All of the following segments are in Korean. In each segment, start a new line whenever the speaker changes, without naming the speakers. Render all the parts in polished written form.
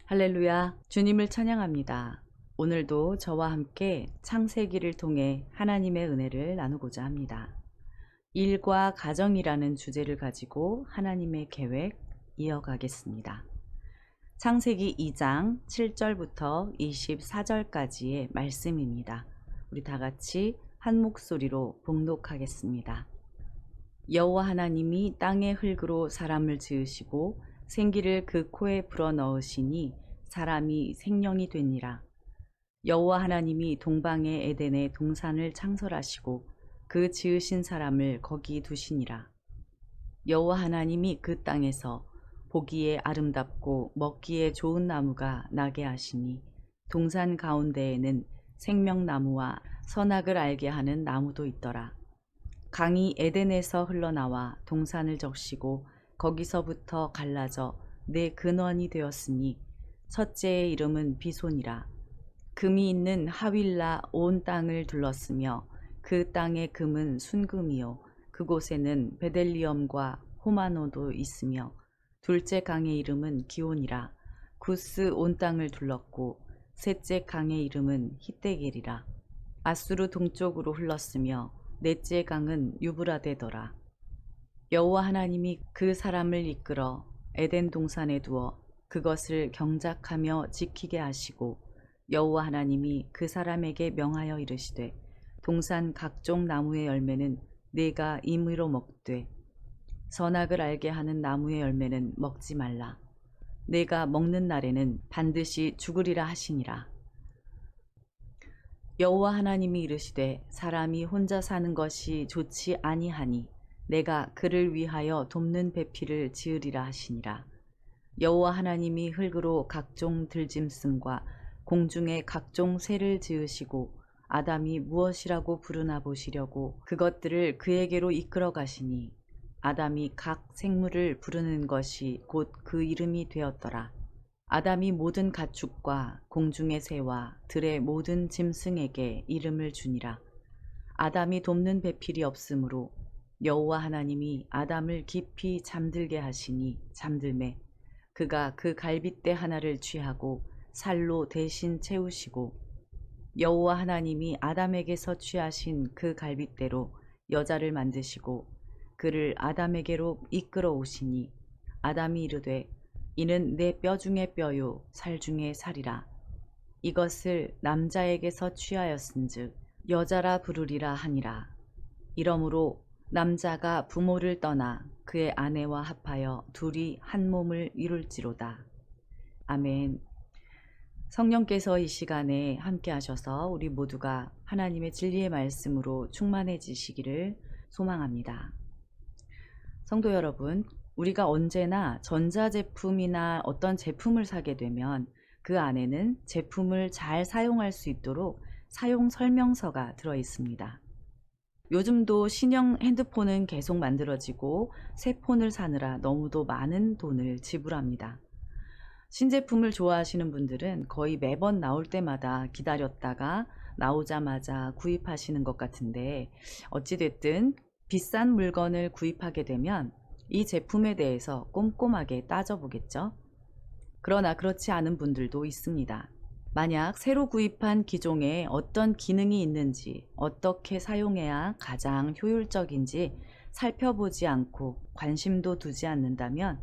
할렐루야, 주님을 찬양합니다. 오늘도 저와 함께 창세기를 통해 하나님의 은혜를 나누고자 합니다. 일과 가정이라는 주제를 가지고 하나님의 계획 이어가겠습니다. 창세기 2장 7절부터 24절까지의 말씀입니다. 우리 다 같이 한 목소리로 봉독하겠습니다. 여호와 하나님이 땅의 흙으로 사람을 지으시고 생기를 그 코에 불어넣으시니 사람이 생명이 되니라. 여호와 하나님이 동방의 에덴에 동산을 창설하시고 그 지으신 사람을 거기 두시니라. 여호와 하나님이 그 땅에서 보기에 아름답고 먹기에 좋은 나무가 나게 하시니 동산 가운데에는 생명나무와 선악을 알게 하는 나무도 있더라. 강이 에덴에서 흘러나와 동산을 적시고 거기서부터 갈라져 네 근원이 되었으니 첫째의 이름은 비손이라. 금이 있는 하윌라 온 땅을 둘렀으며 그 땅의 금은 순금이요 그곳에는 베델리엄과 호마노도 있으며 둘째 강의 이름은 기온이라. 구스 온 땅을 둘렀고 셋째 강의 이름은 히데겔이라. 아수르 동쪽으로 흘렀으며 넷째 강은 유브라데더라. 여호와 하나님이 그 사람을 이끌어 에덴 동산에 두어 그것을 경작하며 지키게 하시고 여호와 하나님이 그 사람에게 명하여 이르시되 동산 각종 나무의 열매는 네가 임의로 먹되 선악을 알게 하는 나무의 열매는 먹지 말라. 네가 먹는 날에는 반드시 죽으리라 하시니라. 여호와 하나님이 이르시되 사람이 혼자 사는 것이 좋지 아니하니 내가 그를 위하여 돕는 배필을 지으리라 하시니라. 여호와 하나님이 흙으로 각종 들짐승과 공중의 각종 새를 지으시고 아담이 무엇이라고 부르나 보시려고 그것들을 그에게로 이끌어 가시니 아담이 각 생물을 부르는 것이 곧 그 이름이 되었더라. 아담이 모든 가축과 공중의 새와 들의 모든 짐승에게 이름을 주니라. 아담이 돕는 배필이 없으므로 여호와 하나님이 아담을 깊이 잠들게 하시니 잠들매 그가 그 갈빗대 하나를 취하고 살로 대신 채우시고 여호와 하나님이 아담에게서 취하신 그 갈빗대로 여자를 만드시고 그를 아담에게로 이끌어 오시니 아담이 이르되 이는 내 뼈 중에 뼈요 살 중에 살이라. 이것을 남자에게서 취하였은즉 여자라 부르리라 하니라. 이러므로 남자가 부모를 떠나 그의 아내와 합하여 둘이 한 몸을 이룰지로다. 아멘. 성령께서 이 시간에 함께 하셔서 우리 모두가 하나님의 진리의 말씀으로 충만해지시기를 소망합니다. 성도 여러분, 우리가 언제나 전자제품이나 어떤 제품을 사게 되면 그 안에는 제품을 잘 사용할 수 있도록 사용 설명서가 들어 있습니다. 요즘도 신형 핸드폰은 계속 만들어지고 새 폰을 사느라 너무도 많은 돈을 지불합니다. 신제품을 좋아하시는 분들은 거의 매번 나올 때마다 기다렸다가 나오자마자 구입하시는 것 같은데 어찌됐든 비싼 물건을 구입하게 되면 이 제품에 대해서 꼼꼼하게 따져보겠죠. 그러나 그렇지 않은 분들도 있습니다. 만약 새로 구입한 기종에 어떤 기능이 있는지 어떻게 사용해야 가장 효율적인지 살펴보지 않고 관심도 두지 않는다면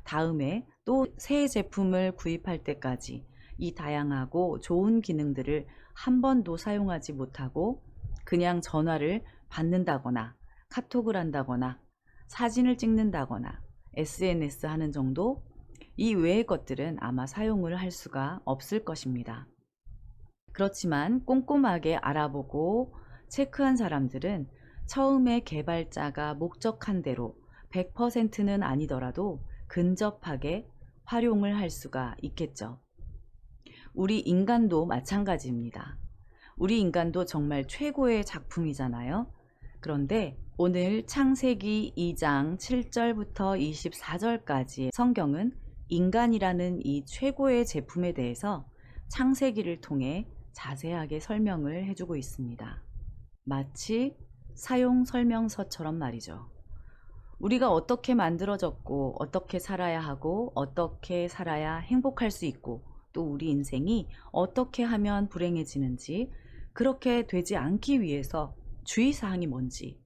다음에 또 새 제품을 구입할 때까지 이 다양하고 좋은 기능들을 한 번도 사용하지 못하고 그냥 전화를 받는다거나 카톡을 한다거나 사진을 찍는다거나 SNS 하는 정도, 이 외의 것들은 아마 사용을 할 수가 없을 것입니다. 그렇지만 꼼꼼하게 알아보고 체크한 사람들은 처음에 개발자가 목적한 대로 100%는 아니더라도 근접하게 활용을 할 수가 있겠죠. 우리 인간도 마찬가지입니다. 우리 인간도 정말 최고의 작품이잖아요. 그런데 오늘 창세기 2장 7절부터 24절까지 성경은 인간이라는 이 최고의 제품에 대해서 창세기를 통해 자세하게 설명을 해주고 있습니다. 마치 사용 설명서처럼 말이죠. 우리가 어떻게 만들어졌고 어떻게 살아야 하고 어떻게 살아야 행복할 수 있고 또 우리 인생이 어떻게 하면 불행해지는지, 그렇게 되지 않기 위해서 주의사항이 뭔지,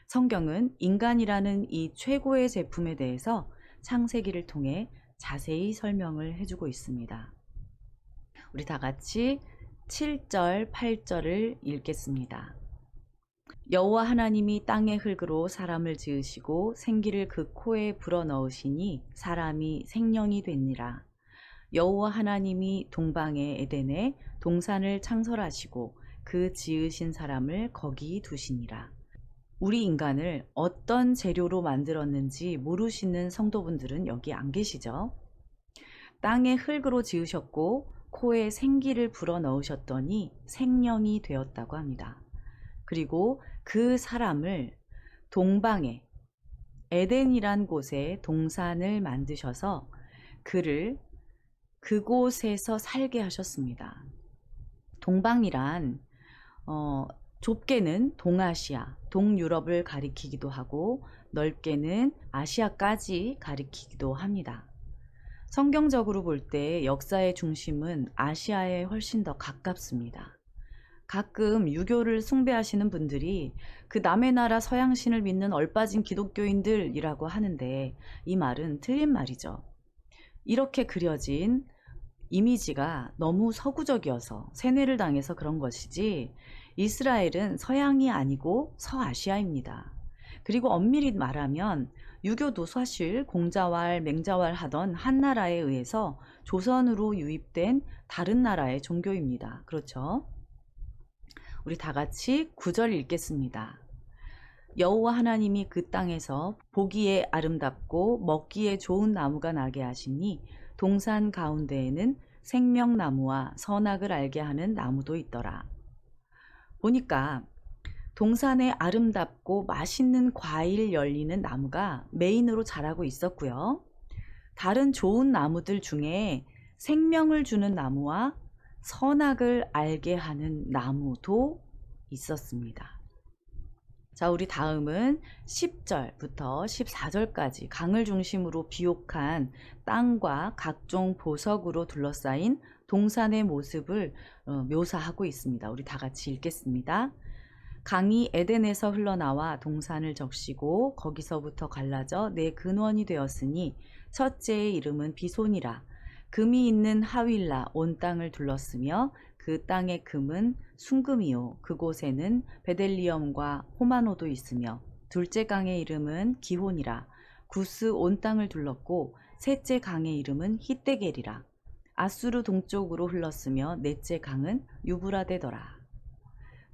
성경은 인간이라는 이 최고의 제품에 대해서 창세기를 통해 자세히 설명을 해주고 있습니다. 우리 다 같이 7절, 8절을 읽겠습니다. 여호와 하나님이 땅의 흙으로 사람을 지으시고 생기를 그 코에 불어넣으시니 사람이 생령이 되니라. 여호와 하나님이 동방의 에덴에 동산을 창설하시고 그 지으신 사람을 거기 두시니라. 우리 인간을 어떤 재료로 만들었는지 모르시는 성도분들은 여기 안 계시죠? 땅의 흙으로 지으셨고 코에 생기를 불어넣으셨더니 생령이 되었다고 합니다. 그리고 그 사람을 동방에 에덴이란 곳에 동산을 만드셔서 그를 그곳에서 살게 하셨습니다. 동방이란 좁게는 동아시아, 동유럽을 가리키기도 하고 넓게는 아시아까지 가리키기도 합니다. 성경적으로 볼 때 역사의 중심은 아시아에 훨씬 더 가깝습니다. 가끔 유교를 숭배하시는 분들이 그 남의 나라 서양신을 믿는 얼빠진 기독교인들이라고 하는데 이 말은 틀린 말이죠. 이렇게 그려진 이미지가 너무 서구적이어서 세뇌를 당해서 그런 것이지, 이스라엘은 서양이 아니고 서아시아입니다. 그리고 엄밀히 말하면 유교도 사실 공자왈, 맹자왈 하던 한나라에 의해서 조선으로 유입된 다른 나라의 종교입니다. 그렇죠? 우리 다 같이 9절 읽겠습니다. 여호와 하나님이 그 땅에서 보기에 아름답고 먹기에 좋은 나무가 나게 하시니 동산 가운데에는 생명나무와 선악을 알게 하는 나무도 있더라. 보니까 동산에 아름답고 맛있는 과일 열리는 나무가 메인으로 자라고 있었고요. 다른 좋은 나무들 중에 생명을 주는 나무와 선악을 알게 하는 나무도 있었습니다. 자, 우리 다음은 10절부터 14절까지 강을 중심으로 비옥한 땅과 각종 보석으로 둘러싸인 동산의 모습을 묘사하고 있습니다. 우리 다 같이 읽겠습니다. 강이 에덴에서 흘러나와 동산을 적시고 거기서부터 갈라져 내 근원이 되었으니 첫째의 이름은 비손이라. 금이 있는 하윌라 온 땅을 둘렀으며 그 땅의 금은 순금이요 그곳에는 베델리엄과 호마노도 있으며, 둘째 강의 이름은 기혼이라. 구스 온 땅을 둘렀고 셋째 강의 이름은 히데겔이라. 아수르 동쪽으로 흘렀으며 넷째 강은 유브라데더라.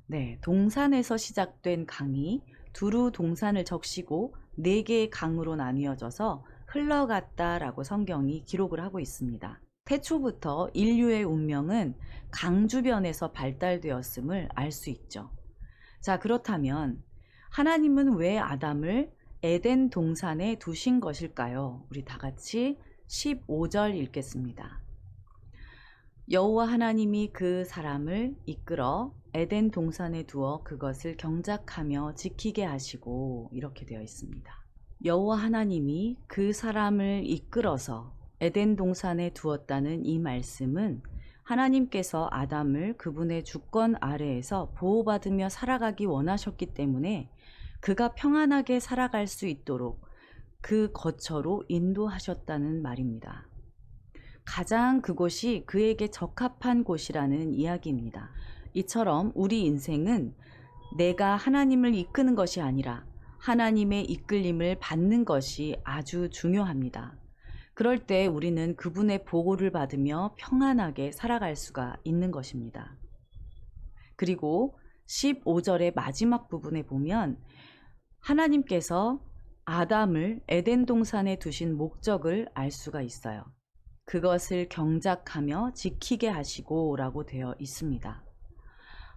네, 동산에서 시작된 강이 두루 동산을 적시고 4개의 강으로 나뉘어져서 흘러갔다라고 성경이 기록을 하고 있습니다. 태초부터 인류의 운명은 강 주변에서 발달되었음을 알 수 있죠. 자, 그렇다면 하나님은 왜 아담을 에덴 동산에 두신 것일까요? 우리 다 같이 15절 읽겠습니다. 여호와 하나님이 그 사람을 이끌어 에덴 동산에 두어 그것을 경작하며 지키게 하시고, 이렇게 되어 있습니다. 여호와 하나님이 그 사람을 이끌어서 에덴 동산에 두었다는 이 말씀은 하나님께서 아담을 그분의 주권 아래에서 보호받으며 살아가기 원하셨기 때문에 그가 평안하게 살아갈 수 있도록 그 거처로 인도하셨다는 말입니다. 가장 그곳이 그에게 적합한 곳이라는 이야기입니다. 이처럼 우리 인생은 내가 하나님을 이끄는 것이 아니라 하나님의 이끌림을 받는 것이 아주 중요합니다. 그럴 때 우리는 그분의 보호를 받으며 평안하게 살아갈 수가 있는 것입니다. 그리고 15절의 마지막 부분에 보면 하나님께서 아담을 에덴 동산에 두신 목적을 알 수가 있어요. 그것을 경작하며 지키게 하시고 라고 되어 있습니다.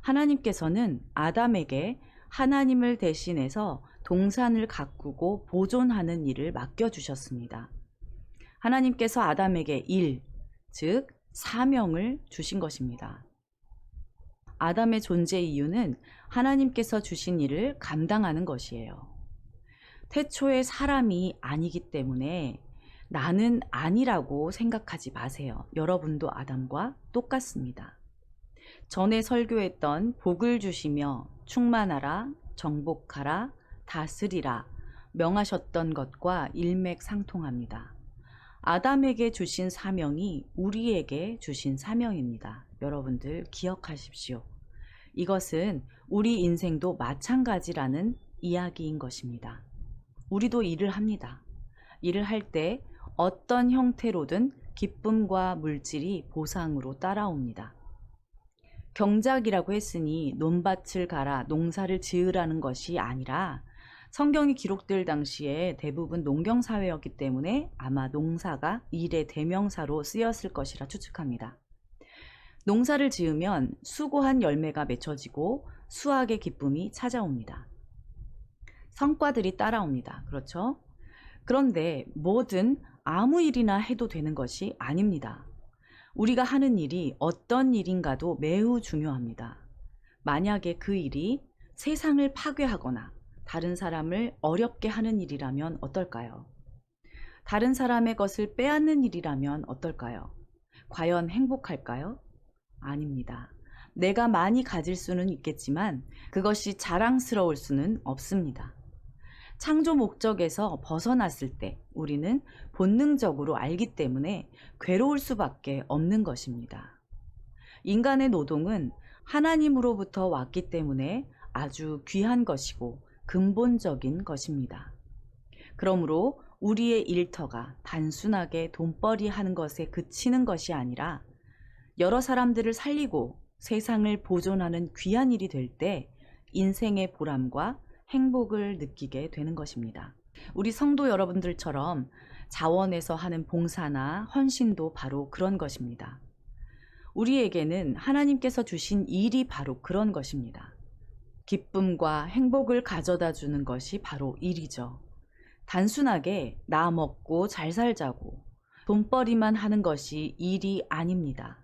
하나님께서는 아담에게 하나님을 대신해서 동산을 가꾸고 보존하는 일을 맡겨주셨습니다. 하나님께서 아담에게 일, 즉 사명을 주신 것입니다. 아담의 존재 이유는 하나님께서 주신 일을 감당하는 것이에요. 태초의 사람이 아니기 때문에 나는 아니라고 생각하지 마세요. 여러분도 아담과 똑같습니다. 전에 설교했던 복을 주시며 충만하라, 정복하라, 다스리라 명하셨던 것과 일맥상통합니다. 아담에게 주신 사명이 우리에게 주신 사명입니다. 여러분들 기억하십시오. 이것은 우리 인생도 마찬가지라는 이야기인 것입니다. 우리도 일을 합니다. 일을 할 때 어떤 형태로든 기쁨과 물질이 보상으로 따라옵니다. 경작이라고 했으니 논밭을 갈아 농사를 지으라는 것이 아니라 성경이 기록될 당시에 대부분 농경사회였기 때문에 아마 농사가 일의 대명사로 쓰였을 것이라 추측합니다. 농사를 지으면 수고한 열매가 맺혀지고 수확의 기쁨이 찾아옵니다. 성과들이 따라옵니다. 그렇죠? 그런데 뭐든 아무 일이나 해도 되는 것이 아닙니다. 우리가 하는 일이 어떤 일인가도 매우 중요합니다. 만약에 그 일이 세상을 파괴하거나 다른 사람을 어렵게 하는 일이라면 어떨까요? 다른 사람의 것을 빼앗는 일이라면 어떨까요? 과연 행복할까요? 아닙니다. 내가 많이 가질 수는 있겠지만 그것이 자랑스러울 수는 없습니다. 창조 목적에서 벗어났을 때 우리는 본능적으로 알기 때문에 괴로울 수밖에 없는 것입니다. 인간의 노동은 하나님으로부터 왔기 때문에 아주 귀한 것이고 근본적인 것입니다. 그러므로 우리의 일터가 단순하게 돈벌이 하는 것에 그치는 것이 아니라 여러 사람들을 살리고 세상을 보존하는 귀한 일이 될 때 인생의 보람과 행복을 느끼게 되는 것입니다. 우리 성도 여러분들처럼 자원에서 하는 봉사나 헌신도 바로 그런 것입니다. 우리에게는 하나님께서 주신 일이 바로 그런 것입니다. 기쁨과 행복을 가져다 주는 것이 바로 일이죠. 단순하게 나 먹고 잘 살자고 돈벌이만 하는 것이 일이 아닙니다.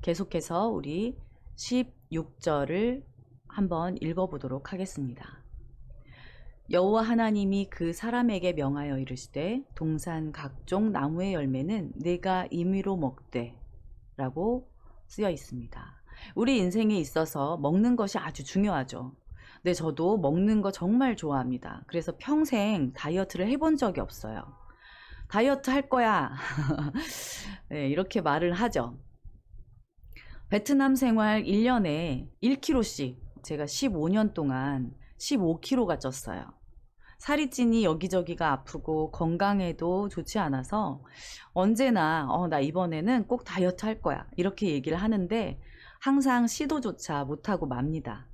계속해서 우리 16절을 한번 읽어보도록 하겠습니다. 여호와 하나님이 그 사람에게 명하여 이르시되 동산 각종 나무의 열매는 네가 임의로 먹되 라고 쓰여 있습니다. 우리 인생에 있어서 먹는 것이 아주 중요하죠. 근데 저도 먹는 거 정말 좋아합니다. 그래서 평생 다이어트를 해본 적이 없어요. 다이어트 할 거야. 네, 이렇게 말을 하죠. 베트남 생활 1년에 1kg씩 제가 15년 동안 15kg가 쪘어요. 살이 찌니 여기저기가 아프고 건강에도 좋지 않아서 언제나 나 이번에는 꼭 다이어트 할 거야 이렇게 얘기를 하는데 항상 시도조차 못하고 맙니다.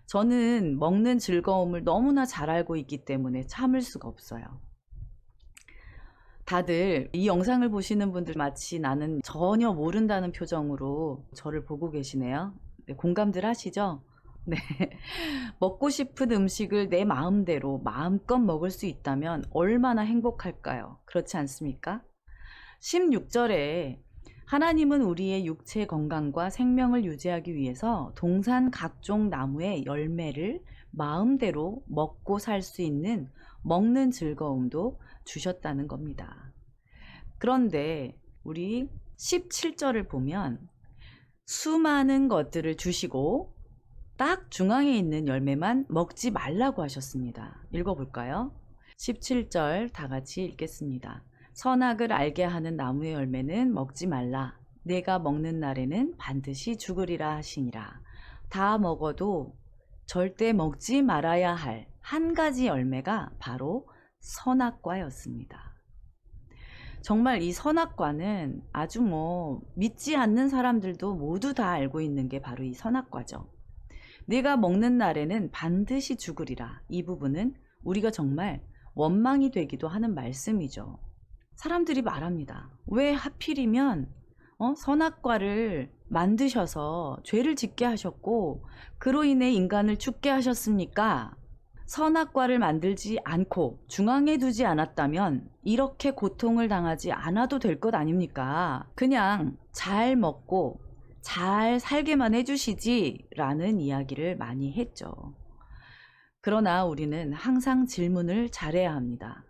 저는 먹는 즐거움을 너무나 잘 알고 있기 때문에 참을 수가 없어요. 다들 이 영상을 보시는 분들 마치 나는 전혀 모른다는 표정으로 저를 보고 계시네요. 네, 공감들 하시죠? 네. 먹고 싶은 음식을 내 마음대로 마음껏 먹을 수 있다면 얼마나 행복할까요? 그렇지 않습니까? 16절에 하나님은 우리의 육체 건강과 생명을 유지하기 위해서 동산 각종 나무의 열매를 마음대로 먹고 살 수 있는 먹는 즐거움도 주셨다는 겁니다. 그런데 우리 17절을 보면 수많은 것들을 주시고 딱 중앙에 있는 열매만 먹지 말라고 하셨습니다. 읽어볼까요? 17절 다 같이 읽겠습니다. 선악을 알게 하는 나무의 열매는 먹지 말라. 내가 먹는 날에는 반드시 죽으리라 하시니라. 다 먹어도 절대 먹지 말아야 할 한 가지 열매가 바로 선악과였습니다. 정말 이 선악과는 아주 믿지 않는 사람들도 모두 다 알고 있는 게 바로 이 선악과죠. 네가 먹는 날에는 반드시 죽으리라. 이 부분은 우리가 정말 원망이 되기도 하는 말씀이죠. 사람들이 말합니다. 왜 하필이면 선악과를 만드셔서 죄를 짓게 하셨고 그로 인해 인간을 죽게 하셨습니까? 선악과를 만들지 않고 중앙에 두지 않았다면 이렇게 고통을 당하지 않아도 될 것 아닙니까? 그냥 잘 먹고 잘 살게만 해주시지 라는 이야기를 많이 했죠. 그러나 우리는 항상 질문을 잘해야 합니다.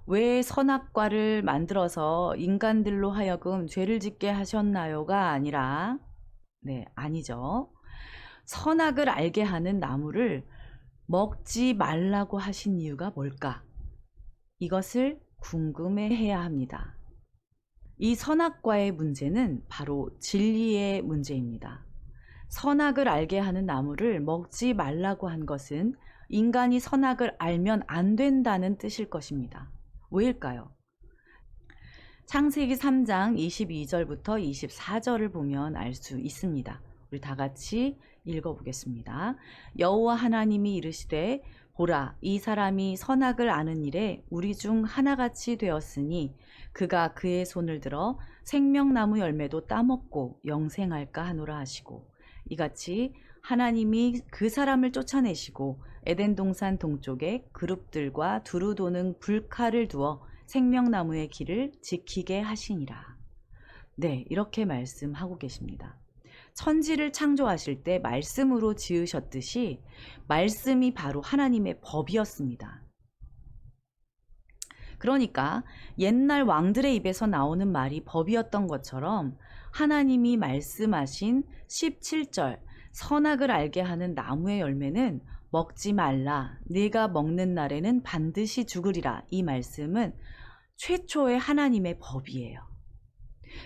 왜 선악과를 만들어서 인간들로 하여금 죄를 짓게 하셨나요가 아니라, 네, 아니죠. 선악을 알게 하는 나무를 먹지 말라고 하신 이유가 뭘까? 이것을 궁금해해야 합니다. 이 선악과의 문제는 바로 진리의 문제입니다. 선악을 알게 하는 나무를 먹지 말라고 한 것은 인간이 선악을 알면 안 된다는 뜻일 것입니다. 왜일까요? 창세기 3장 22절부터 24절을 보면 알 수 있습니다. 우리 다 같이 읽어보겠습니다. 여호와 하나님이 이르시되 보라, 이 사람이 선악을 아는 일에 우리 중 하나같이 되었으니 그가 그의 손을 들어 생명나무 열매도 따먹고 영생할까 하노라 하시고, 이같이 하나님이 그 사람을 쫓아내시고 에덴 동산 동쪽에 그룹들과 두루 도는 불칼을 두어 생명나무의 길을 지키게 하시니라. 네, 이렇게 말씀하고 계십니다. 천지를 창조하실 때 말씀으로 지으셨듯이 말씀이 바로 하나님의 법이었습니다. 그러니까 옛날 왕들의 입에서 나오는 말이 법이었던 것처럼 하나님이 말씀하신 17절 선악을 알게 하는 나무의 열매는 먹지 말라, 네가 먹는 날에는 반드시 죽으리라, 이 말씀은 최초의 하나님의 법이에요.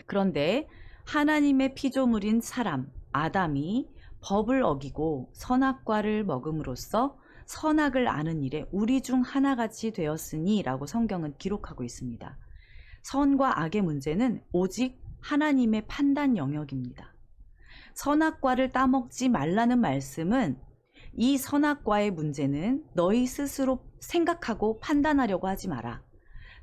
그런데 하나님의 피조물인 사람 아담이 법을 어기고 선악과를 먹음으로써 선악을 아는 일에 우리 중 하나같이 되었으니 라고 성경은 기록하고 있습니다. 선과 악의 문제는 오직 하나님의 판단 영역입니다. 선악과를 따먹지 말라는 말씀은 이 선악과의 문제는 너희 스스로 생각하고 판단하려고 하지 마라.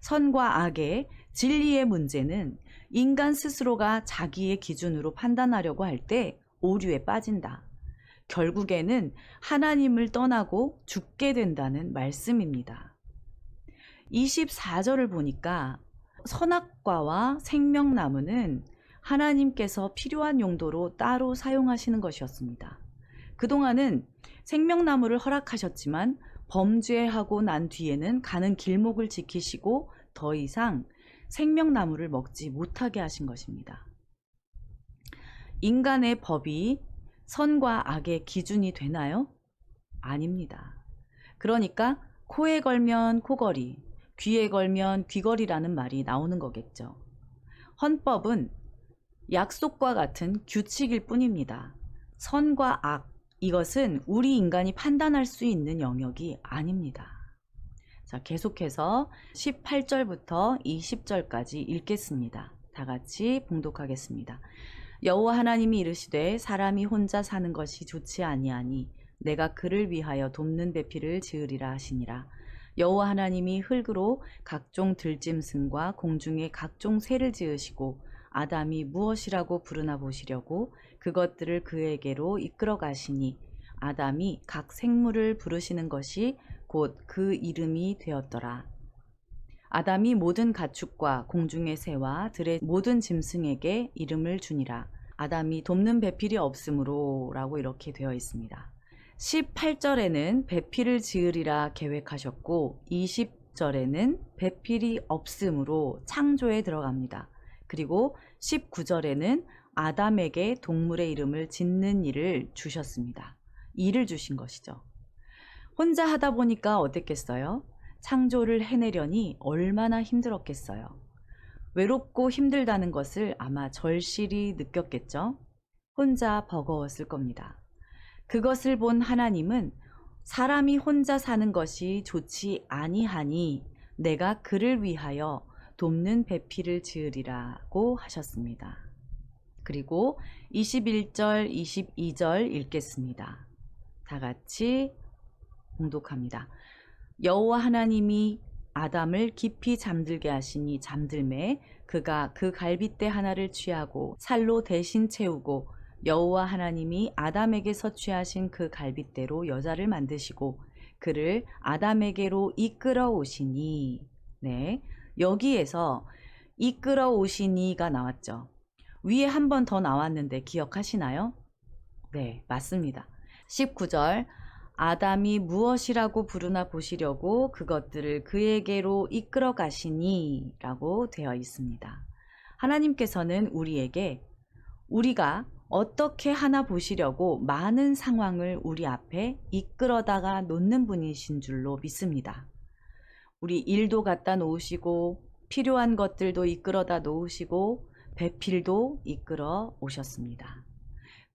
선과 악의 진리의 문제는 인간 스스로가 자기의 기준으로 판단하려고 할 때 오류에 빠진다. 결국에는 하나님을 떠나고 죽게 된다는 말씀입니다. 24절을 보니까 선악과와 생명나무는 하나님께서 필요한 용도로 따로 사용하시는 것이었습니다. 그동안은 생명나무를 허락하셨지만 범죄하고 난 뒤에는 가는 길목을 지키시고 더 이상 생명나무를 먹지 못하게 하신 것입니다. 인간의 법이 선과 악의 기준이 되나요? 아닙니다. 그러니까 코에 걸면 코걸이, 귀에 걸면 귀걸이라는 말이 나오는 거겠죠. 헌법은 약속과 같은 규칙일 뿐입니다. 선과 악, 이것은 우리 인간이 판단할 수 있는 영역이 아닙니다. 자, 계속해서 18절부터 20절까지 읽겠습니다. 다 같이 봉독하겠습니다. 여호와 하나님이 이르시되 사람이 혼자 사는 것이 좋지 아니하니 내가 그를 위하여 돕는 배필을 지으리라 하시니라. 여호와 하나님이 흙으로 각종 들짐승과 공중의 각종 새를 지으시고 아담이 무엇이라고 부르나 보시려고 그것들을 그에게로 이끌어 가시니 아담이 각 생물을 부르시는 것이 곧 그 이름이 되었더라. 아담이 모든 가축과 공중의 새와 들의 모든 짐승에게 이름을 주니라. 아담이 돕는 배필이 없으므로 라고 이렇게 되어 있습니다. 18절에는 배필을 지으리라 계획하셨고 20절에는 배필이 없으므로 창조에 들어갑니다. 그리고 19절에는 아담에게 동물의 이름을 짓는 일을 주셨습니다. 일을 주신 것이죠. 혼자 하다 보니까 어땠겠어요? 창조를 해내려니 얼마나 힘들었겠어요. 외롭고 힘들다는 것을 아마 절실히 느꼈겠죠. 혼자 버거웠을 겁니다. 그것을 본 하나님은 사람이 혼자 사는 것이 좋지 아니하니 내가 그를 위하여 돕는 배필을 지으리라고 하셨습니다. 그리고 21절, 22절 읽겠습니다. 다 같이 봉독합니다. 여호와 하나님이 아담을 깊이 잠들게 하시니 잠들매 그가 그 갈빗대 하나를 취하고 살로 대신 채우고 여호와 하나님이 아담에게서 취하신 그 갈빗대로 여자를 만드시고 그를 아담에게로 이끌어 오시니. 네, 여기에서 이끌어 오시니가 나왔죠. 위에 한 번 더 나왔는데 기억하시나요? 네, 맞습니다. 19절 아담이 무엇이라고 부르나 보시려고 그것들을 그에게로 이끌어 가시니 라고 되어 있습니다. 하나님께서는 우리에게 우리가 어떻게 하나 보시려고 많은 상황을 우리 앞에 이끌어다가 놓는 분이신 줄로 믿습니다. 우리 일도 갖다 놓으시고 필요한 것들도 이끌어다 놓으시고 배필도 이끌어 오셨습니다.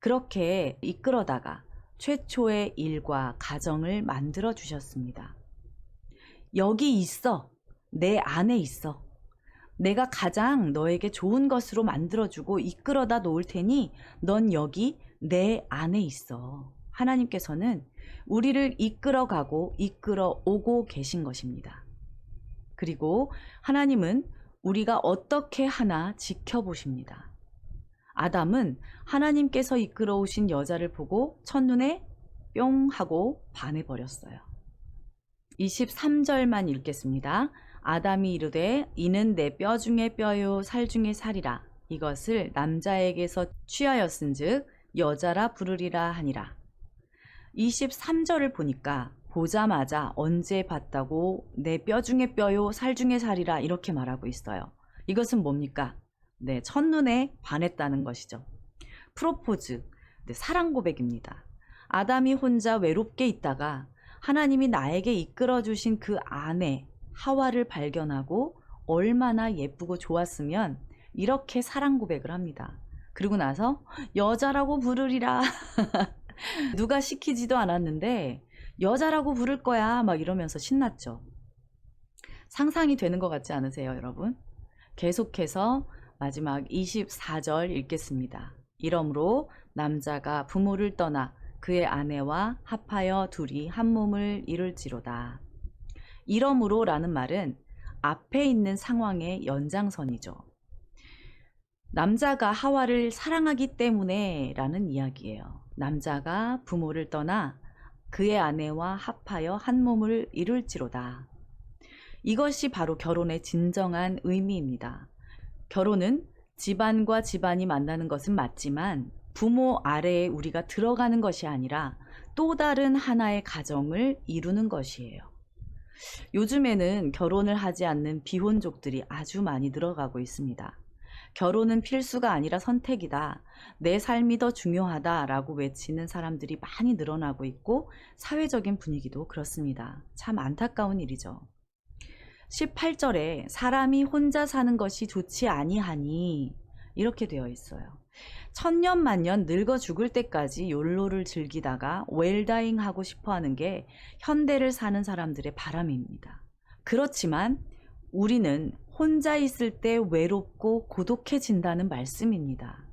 그렇게 이끌어다가 최초의 일과 가정을 만들어 주셨습니다. 여기 있어. 내 안에 있어. 내가 가장 너에게 좋은 것으로 만들어주고 이끌어다 놓을 테니 넌 여기 내 안에 있어. 하나님께서는 우리를 이끌어가고 이끌어 오고 계신 것입니다. 그리고 하나님은 우리가 어떻게 하나 지켜보십니다. 아담은 하나님께서 이끌어 오신 여자를 보고 첫눈에 뿅 하고 반해버렸어요. 23절만 읽겠습니다. 아담이 이르되 이는 내 뼈 중에 뼈요 살 중에 살이라. 이것을 남자에게서 취하였은즉 여자라 부르리라 하니라. 23절을 보니까 보자마자 언제 봤다고 내 뼈 중에 뼈요 살 중에 살이라 이렇게 말하고 있어요. 이것은 뭡니까? 네, 첫눈에 반했다는 것이죠. 프로포즈, 네, 사랑 고백입니다. 아담이 혼자 외롭게 있다가 하나님이 나에게 이끌어주신 그 아내 하와를 발견하고 얼마나 예쁘고 좋았으면 이렇게 사랑 고백을 합니다. 그리고 나서 여자라고 부르리라. 누가 시키지도 않았는데 여자라고 부를 거야 막 이러면서 신났죠. 상상이 되는 것 같지 않으세요, 여러분? 계속해서 마지막 24절 읽겠습니다. 이러므로 남자가 부모를 떠나 그의 아내와 합하여 둘이 한 몸을 이룰지로다. 이러므로 라는 말은 앞에 있는 상황의 연장선이죠. 남자가 하와를 사랑하기 때문에 라는 이야기예요. 남자가 부모를 떠나 그의 아내와 합하여 한 몸을 이룰지로다. 이것이 바로 결혼의 진정한 의미입니다. 결혼은 집안과 집안이 만나는 것은 맞지만 부모 아래에 우리가 들어가는 것이 아니라 또 다른 하나의 가정을 이루는 것이에요. 요즘에는 결혼을 하지 않는 비혼족들이 아주 많이 늘어가고 있습니다. 결혼은 필수가 아니라 선택이다. 내 삶이 더 중요하다라고 외치는 사람들이 많이 늘어나고 있고 사회적인 분위기도 그렇습니다. 참 안타까운 일이죠. 18절에 사람이 혼자 사는 것이 좋지 아니하니 이렇게 되어 있어요. 천년만년 늙어 죽을 때까지 욜로를 즐기다가 웰다잉 하고 싶어 하는 게 현대를 사는 사람들의 바람입니다. 그렇지만 우리는 혼자 있을 때 외롭고 고독해진다는 말씀입니다.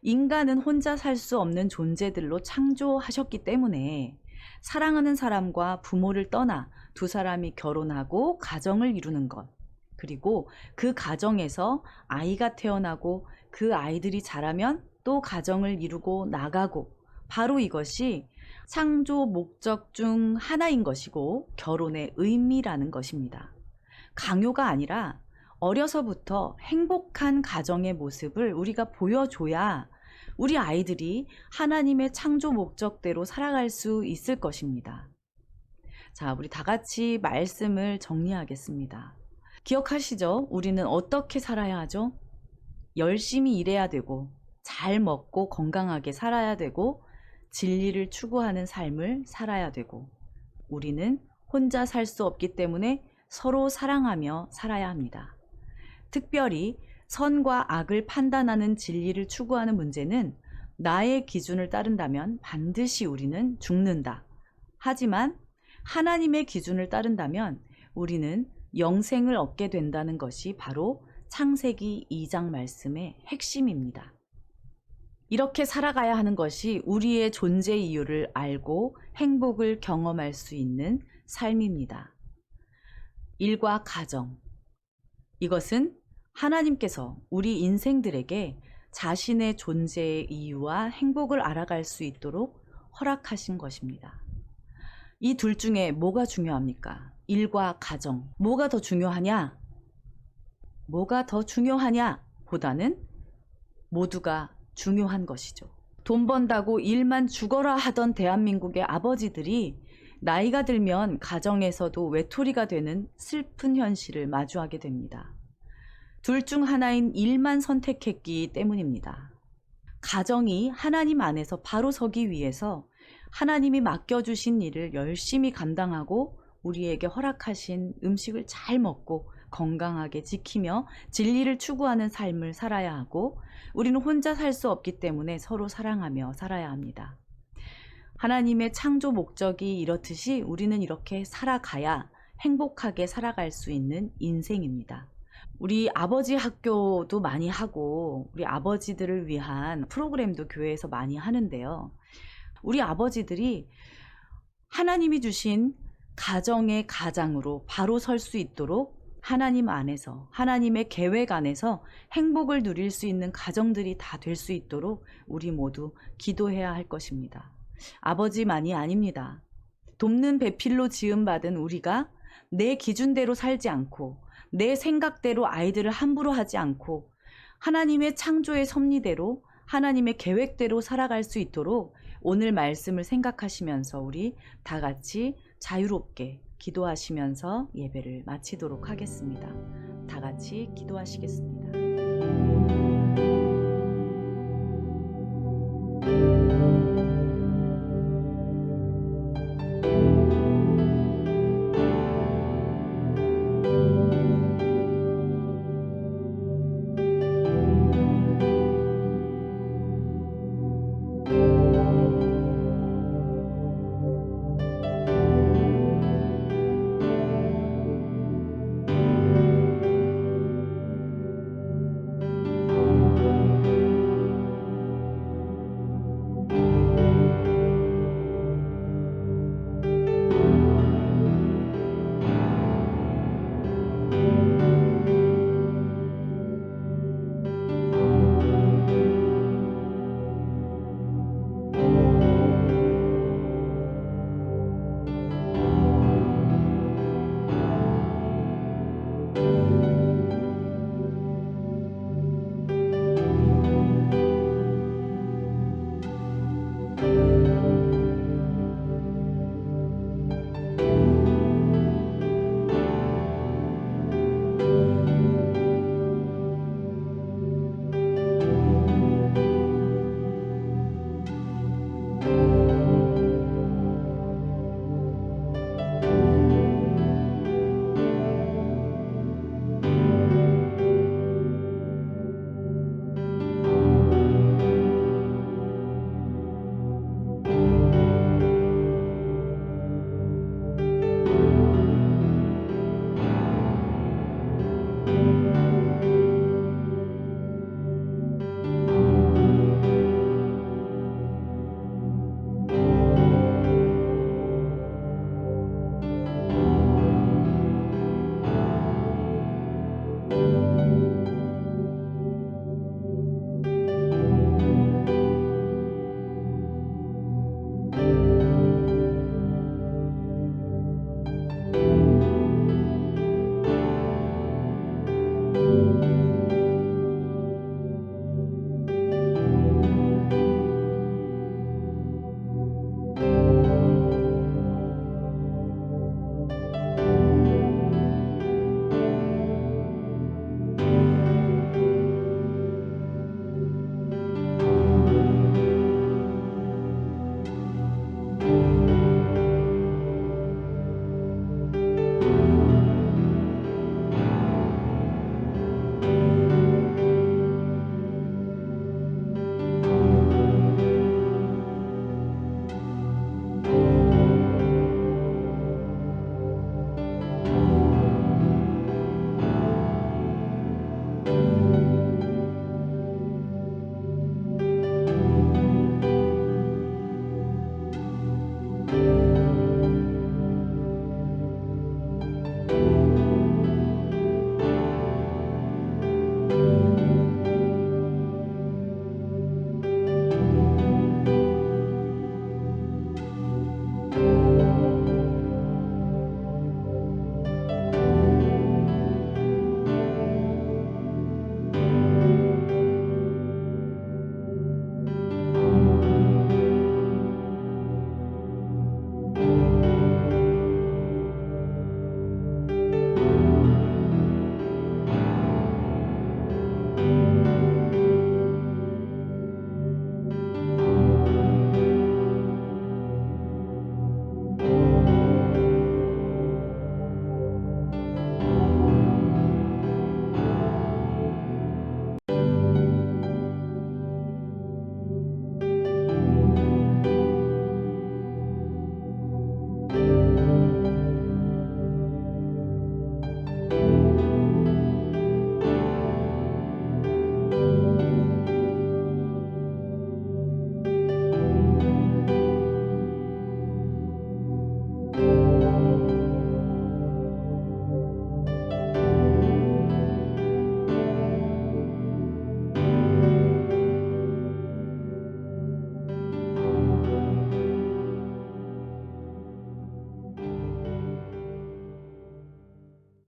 인간은 혼자 살 수 없는 존재들로 창조하셨기 때문에 사랑하는 사람과 부모를 떠나 두 사람이 결혼하고 가정을 이루는 것, 그리고 그 가정에서 아이가 태어나고 그 아이들이 자라면 또 가정을 이루고 나가고, 바로 이것이 창조 목적 중 하나인 것이고 결혼의 의미라는 것입니다. 강요가 아니라 어려서부터 행복한 가정의 모습을 우리가 보여줘야 우리 아이들이 하나님의 창조 목적대로 살아갈 수 있을 것입니다. 자, 우리 다 같이 말씀을 정리하겠습니다. 기억하시죠? 우리는 어떻게 살아야 하죠? 열심히 일해야 되고, 잘 먹고 건강하게 살아야 되고, 진리를 추구하는 삶을 살아야 되고, 우리는 혼자 살 수 없기 때문에 서로 사랑하며 살아야 합니다. 특별히 선과 악을 판단하는 진리를 추구하는 문제는 나의 기준을 따른다면 반드시 우리는 죽는다. 하지만 하나님의 기준을 따른다면 우리는 영생을 얻게 된다는 것이 바로 창세기 2장 말씀의 핵심입니다. 이렇게 살아가야 하는 것이 우리의 존재 이유를 알고 행복을 경험할 수 있는 삶입니다. 일과 가정, 이것은 하나님께서 우리 인생들에게 자신의 존재의 이유와 행복을 알아갈 수 있도록 허락하신 것입니다. 이 둘 중에 뭐가 중요합니까? 일과 가정, 뭐가 더 중요하냐? 뭐가 더 중요하냐? 보다는 모두가 중요한 것이죠. 돈 번다고 일만 죽어라 하던 대한민국의 아버지들이 나이가 들면 가정에서도 외톨이가 되는 슬픈 현실을 마주하게 됩니다. 둘 중 하나인 일만 선택했기 때문입니다. 가정이 하나님 안에서 바로 서기 위해서 하나님이 맡겨주신 일을 열심히 감당하고 우리에게 허락하신 음식을 잘 먹고 건강하게 지키며 진리를 추구하는 삶을 살아야 하고, 우리는 혼자 살 수 없기 때문에 서로 사랑하며 살아야 합니다. 하나님의 창조 목적이 이렇듯이 우리는 이렇게 살아가야 행복하게 살아갈 수 있는 인생입니다. 우리 아버지 학교도 많이 하고 우리 아버지들을 위한 프로그램도 교회에서 많이 하는데요. 우리 아버지들이 하나님이 주신 가정의 가장으로 바로 설 수 있도록 하나님 안에서, 하나님의 계획 안에서 행복을 누릴 수 있는 가정들이 다 될 수 있도록 우리 모두 기도해야 할 것입니다. 아버지만이 아닙니다. 돕는 배필로 지음받은 우리가 내 기준대로 살지 않고 내 생각대로 아이들을 함부로 하지 않고 하나님의 창조의 섭리대로, 하나님의 계획대로 살아갈 수 있도록 오늘 말씀을 생각하시면서 우리 다 같이 자유롭게 기도하시면서 예배를 마치도록 하겠습니다. 다 같이 기도하시겠습니다.